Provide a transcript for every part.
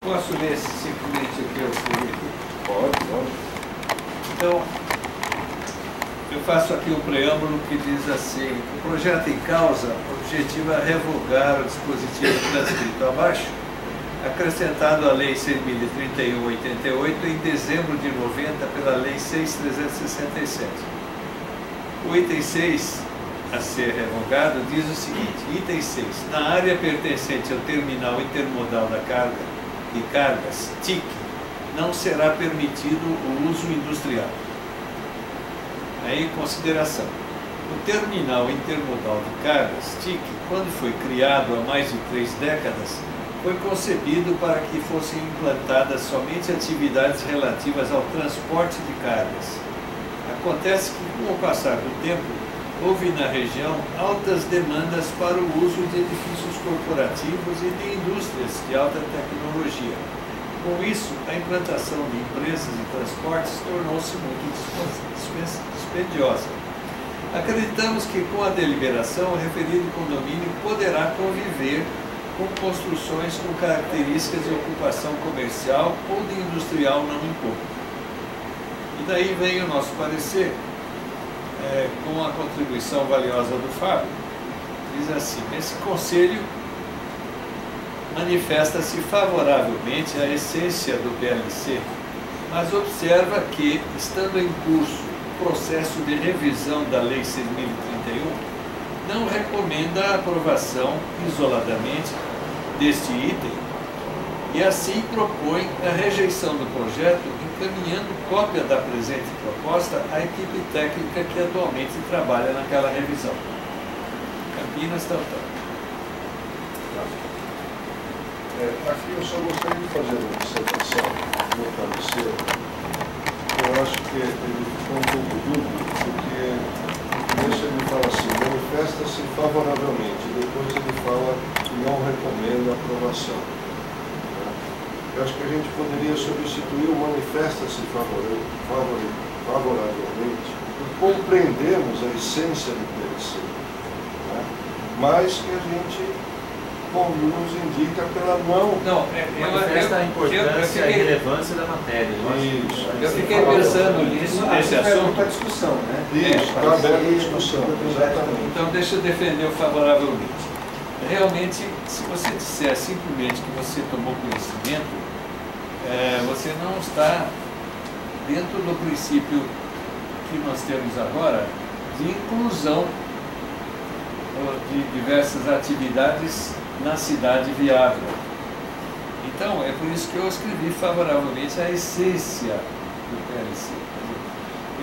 Posso ler simplesmente o que eu escrevi aqui? Pode. Então, eu faço aqui um preâmbulo que diz assim: o projeto em causa objetiva revogar o dispositivo transcrito abaixo, acrescentado à Lei 6.031/88 em dezembro de 90 pela Lei 6.367. O item 6 a ser revogado diz o seguinte: item 6. Na área pertencente ao terminal intermodal da carga e cargas, TIC, não será permitido o uso industrial. Aí, em consideração, o terminal intermodal de cargas, TIC, quando foi criado há mais de 3 décadas, foi concebido para que fossem implantadas somente atividades relativas ao transporte de cargas. Acontece que, com o passar do tempo, houve na região altas demandas para o uso de edifícios corporativos e de indústrias de alta tecnologia. Com isso, a implantação de empresas de transportes tornou-se muito dispendiosa. Acreditamos que, com a deliberação, o referido condomínio poderá conviver com construções com características de ocupação comercial ou de industrial não imposto. E daí vem o nosso parecer, com a contribuição valiosa do Fábio. Diz assim: esse conselho manifesta-se favoravelmente à essência do PLC, mas observa que, estando em curso o processo de revisão da Lei 6.031, não recomenda a aprovação isoladamente deste item e assim propõe a rejeição do projeto, encaminhando cópia da presente proposta à equipe técnica que atualmente trabalha naquela revisão. Campinas, tal. Aqui eu só gostaria de fazer uma observação no parecer. Eu acho que ele ficou um pouco dúbio, porque nesse ele fala assim: manifesta-se favoravelmente, depois ele fala que não recomenda a aprovação. Eu acho que a gente poderia substituir o manifesta-se favoravelmente por compreendermos a essência do PLC, mas que a gente nos indica pela não... Manifesta a importância e a relevância da matéria. Isso. Eu fiquei pensando nisso, nesse assunto. A discussão, né? Isso, está aberta a discussão, exatamente. Então, deixa eu defender o favoravelmente. Realmente, se você disser simplesmente que você tomou conhecimento, você não está dentro do princípio que nós temos agora de inclusão de diversas atividades na cidade viável. Então, é por isso que eu escrevi favoravelmente a essência do PLC.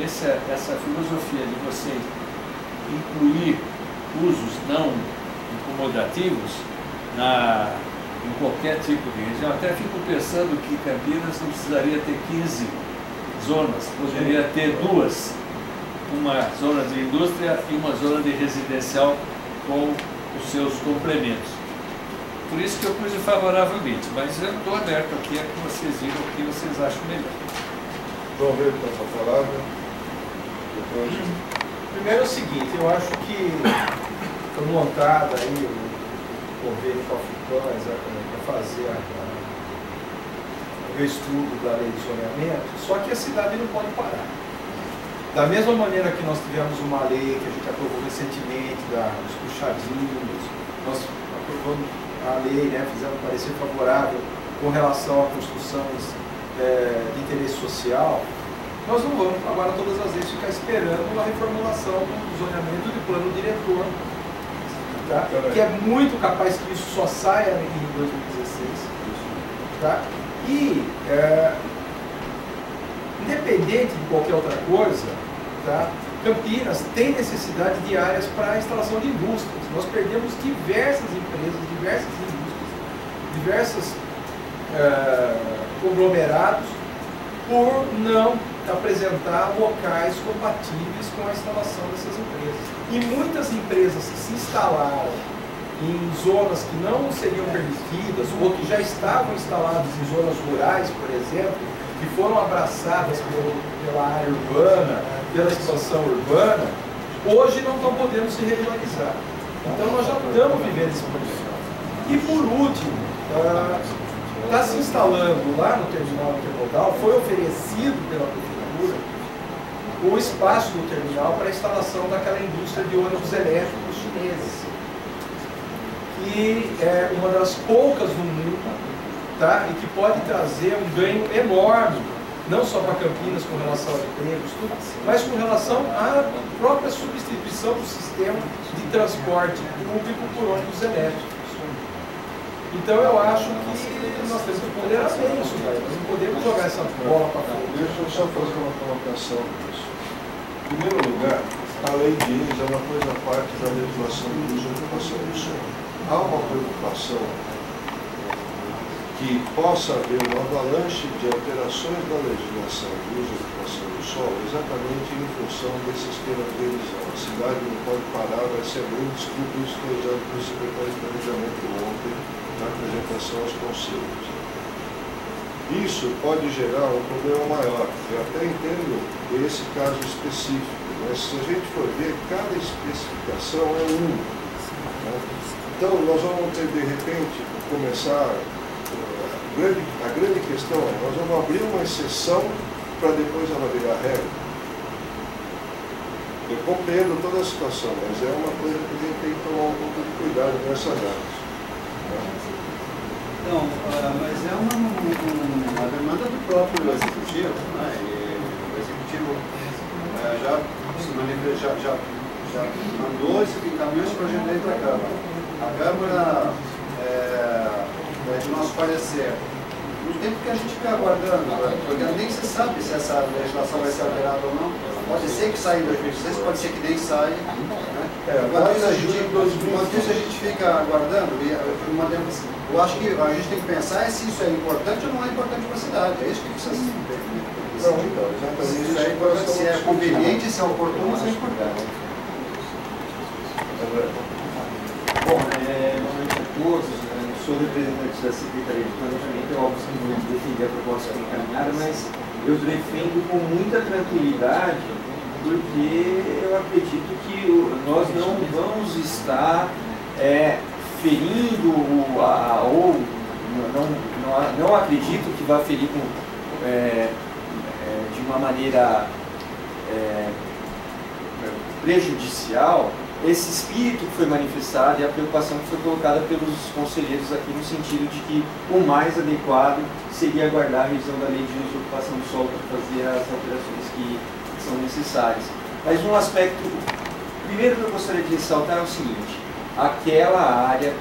Essa filosofia de você incluir usos não incomodativos em qualquer tipo de região. Até fico pensando que Campinas não precisaria ter 15 zonas, poderia ter 2, uma zona de indústria e uma zona de residencial com os seus complementos. Por isso que eu pus favoravelmente, mas eu estou aberto aqui a que vocês digam o que vocês acham melhor. Vamos ver com essa palavra. Depois... Primeiro é o seguinte: eu acho que foi montada aí o convênio com a FUPANS para fazer o estudo da lei de zoneamento, só que a cidade não pode parar. Da mesma maneira que nós tivemos uma lei que a gente aprovou recentemente, dos puxadinhos, nós aprovamos a lei, fizemos um parecer favorável com relação a construções de interesse social. Nós não vamos agora todas as vezes ficar esperando uma reformulação do zoneamento do plano diretor, tá? Que é muito capaz que isso só saia em 2016. Tá? E, independente de qualquer outra coisa, tá? Campinas tem necessidade de áreas para a instalação de indústrias. Nós perdemos diversas empresas, diversas indústrias, diversos conglomerados por não apresentar locais compatíveis com a instalação dessas empresas. E muitas empresas que se instalaram em zonas que não seriam permitidas ou que já estavam instaladas em zonas rurais, por exemplo, que foram abraçadas pela área urbana, pela expansão urbana, hoje não estão podendo se regularizar. Então nós já estamos vivendo esse processo. E por último, está se instalando lá no terminal intermodal, foi oferecido pela prefeitura o espaço do terminal para a instalação daquela indústria de ônibus elétricos chineses, que é uma das poucas no mundo, tá? E que pode trazer um ganho enorme, não só para Campinas com relação a empregos, tudo, mas com relação à própria substituição do sistema de transporte público por ônibus elétricos. Então eu acho que nós temos que ponderar bem isso, nós não podemos jogar essa bola para frente. Deixa eu só fazer uma colocação disso. Em primeiro lugar, a lei de INES é uma coisa à parte da legislação de uso e ocupação do solo. Há uma preocupação que possa haver uma avalanche de alterações da legislação de uso e ocupação do solo, exatamente em função desse esquema de revisão. A cidade não pode parar, vai ser muito desculpa isso que foi usado pelo secretário de Planejamento ontem na apresentação aos conselhos. Isso pode gerar um problema maior. Eu até entendo esse caso específico, mas se a gente for ver, cada especificação é única, né? Então, nós vamos ter, de repente, começar... A grande questão é, nós vamos abrir uma exceção para depois ela virar regra. Eu compreendo toda a situação, mas é uma coisa que a gente tem que tomar um pouco de cuidado nessa análise. Não, mas é uma demanda do próprio executivo, né? E o executivo já mandou esse encaminhou esse projeto dentro da Câmara. A Câmara, de nosso parecer, no tempo que a gente fica aguardando, porque nem se sabe se essa legislação vai ser alterada ou não. Pode ser que saia em 2016, pode ser que nem saia. Né? Enquanto isso, a gente fica aguardando. Eu acho que a gente tem que pensar se isso é importante ou não é importante para a cidade. É isso que precisa ser. Se é conveniente, se é oportuno, se é importante. Bom, boa noite a todos. Sou representante da Secretaria de Planejamento. É óbvio que não vou defender a proposta encaminhada, mas eu defendo com muita tranquilidade, porque eu acredito que nós não vamos estar ferindo ou não acredito que vá ferir de uma maneira prejudicial esse espírito que foi manifestado e a preocupação que foi colocada pelos conselheiros aqui, no sentido de que o mais adequado seria aguardar a revisão da lei de uso e ocupação do solo para fazer as alterações que são necessárias. Mas um aspecto, primeiro que eu gostaria de ressaltar é o seguinte: aquela área,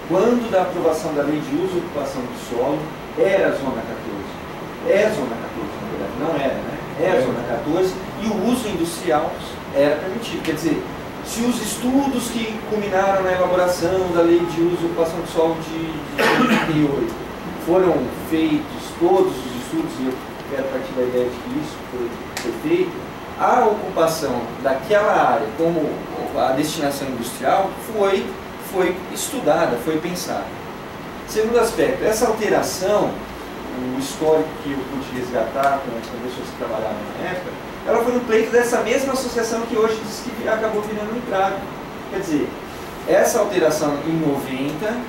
quando da aprovação da lei de uso e ocupação do solo, era a Zona 14. É a Zona 14, na verdade, não era, né? É a Zona 14 e o uso industrial era permitido. Quer dizer, se os estudos que culminaram na elaboração da lei de uso e ocupação do solo de 88 foram feitos, todos os estudos, e eu quero partir da ideia de que isso foi feito, a ocupação daquela área como a destinação industrial foi estudada, foi pensada. Segundo aspecto, essa alteração, o histórico que eu pude resgatar com as pessoas que trabalhavam na época, ela foi no pleito dessa mesma associação que hoje diz que acabou virando um entrave. Quer dizer, essa alteração em 90, não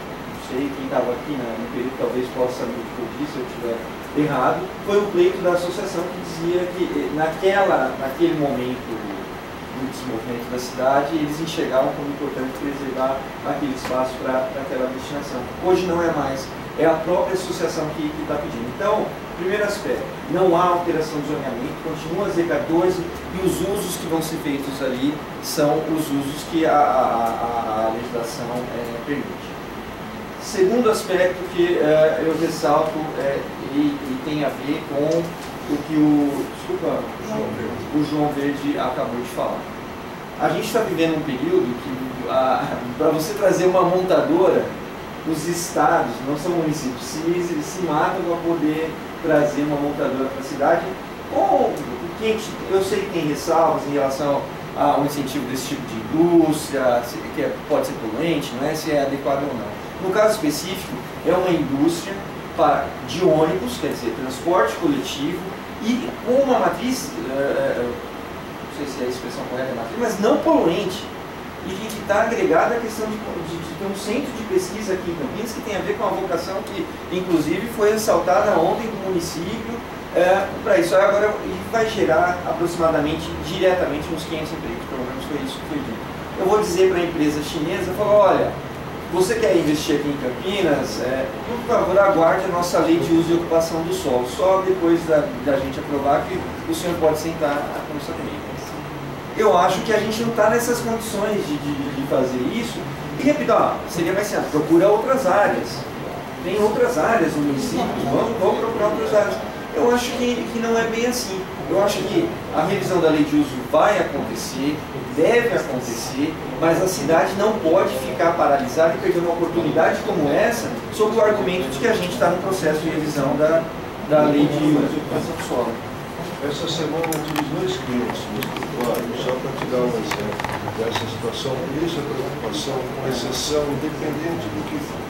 sei quem estava aqui no período talvez possa me corrigir se eu estiver errado, foi o pleito da associação que dizia que naquele momento do desenvolvimento da cidade, eles enxergavam como importante preservar aquele espaço para aquela destinação. Hoje não é mais, é a própria associação que está pedindo. Então, primeiro aspecto, não há alteração de zoneamento, continua a Z14 e os usos que vão ser feitos ali são os usos que a legislação permite. Segundo aspecto que eu ressalto e tem a ver com o que o João Verde acabou de falar. A gente está vivendo um período que, para você trazer uma montadora, os estados, não são municípios, se matam para poder trazer uma montadora para a cidade. Eu sei que tem ressalvas em relação ao incentivo desse tipo de indústria, que pode ser poluente, não é? Se é adequado ou não. No caso específico, é uma indústria de ônibus, quer dizer, transporte coletivo, e com uma matriz, não sei se é a expressão correta, matriz, mas não poluente. e de que está agregada a questão de ter um centro de pesquisa aqui em Campinas que tem a ver com a vocação que, inclusive, foi ressaltada ontem do município para isso. Agora, vai gerar aproximadamente, diretamente, uns 500 empregos, pelo menos foi isso que foi dito. Eu vou dizer para a empresa chinesa, olha, você quer investir aqui em Campinas, por favor, aguarde a nossa lei de uso e ocupação do solo. Só depois da gente aprovar que o senhor pode sentar a conversar comigo. Eu acho que a gente não está nessas condições de fazer isso. E repito, seria mais simples, procura outras áreas. Tem outras áreas no município, vamos procurar outras áreas. Eu acho que não é bem assim. Eu acho que a revisão da lei de uso vai acontecer, deve acontecer, mas a cidade não pode ficar paralisada e perder uma oportunidade como essa sob o argumento de que a gente está no processo de revisão da lei de uso e ocupação do solo. Essa semana eu tive 2 clientes no escritório, só para te dar um exemplo dessa situação. Por isso a preocupação com exceção, independente do que for,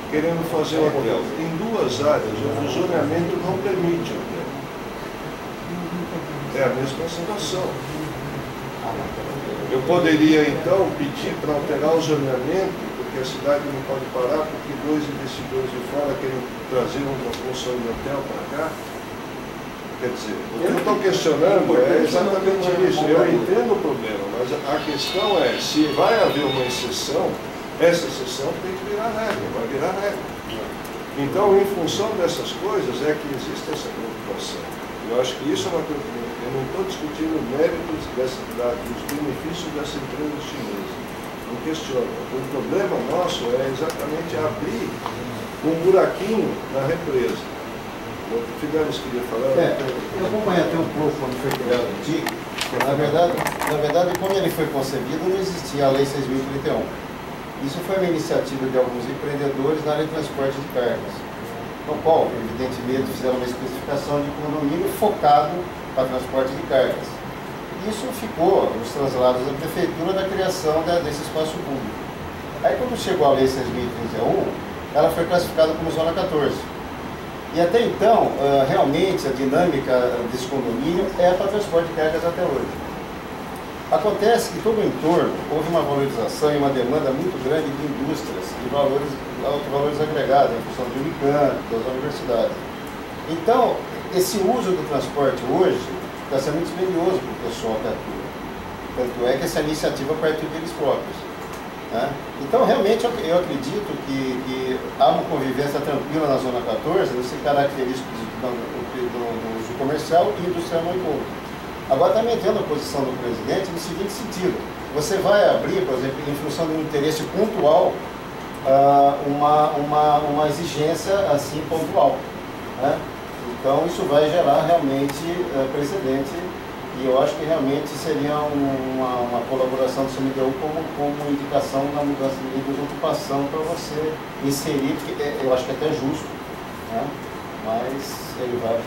querendo fazer o hotel. Tem 2 áreas onde o zoneamento não permite o hotel. É a mesma situação. Eu poderia então pedir para alterar o zoneamento, porque a cidade não pode parar, porque 2 investidores de fora querem trazer uma função de hotel para cá. Quer dizer, o que eu estou questionando é exatamente isso. Eu entendo o problema, mas a questão é, se vai haver uma exceção, essa exceção tem que virar regra, vai virar regra. Então, em função dessas coisas, é que existe essa preocupação. Eu acho que isso é uma preocupação. Eu não estou discutindo méritos dos benefícios dessa empresa chinesa. Não questiono. O problema nosso é exatamente abrir um buraquinho na represa. O Fidelis queria falar? Eu acompanhei até um pouco quando foi criado o DIC, porque na verdade, quando ele foi concebido, não existia a Lei 6.031. Isso foi uma iniciativa de alguns empreendedores na área de transporte de cargas, no qual, evidentemente, fizeram uma especificação de condomínio focado para transporte de cargas. Isso ficou nos translados da prefeitura da criação desse espaço público. Aí, quando chegou a Lei 6.031, ela foi classificada como Zona 14. E até então, realmente, a dinâmica desse condomínio é para transporte de cargas até hoje. Acontece que todo o entorno houve uma valorização e uma demanda muito grande de indústrias de altos valores agregados, em função de Unicamp, das universidades. Então, esse uso do transporte hoje está sendo muito dispendioso para o pessoal que atua. Tanto é que essa iniciativa partiu deles próprios. Né? Então, realmente, eu acredito que há uma convivência tranquila na Zona 14, nesse característico do uso comercial e industrial no encontro. Agora, também entendo a posição do presidente no seguinte sentido: você vai abrir, por exemplo, em função de um interesse pontual, uma exigência assim pontual. Né? Então, isso vai gerar realmente precedente. E eu acho que realmente seria uma colaboração do CMDU como indicação na mudança de nível de ocupação para você inserir, porque eu acho que é até justo, né? Mas ele vai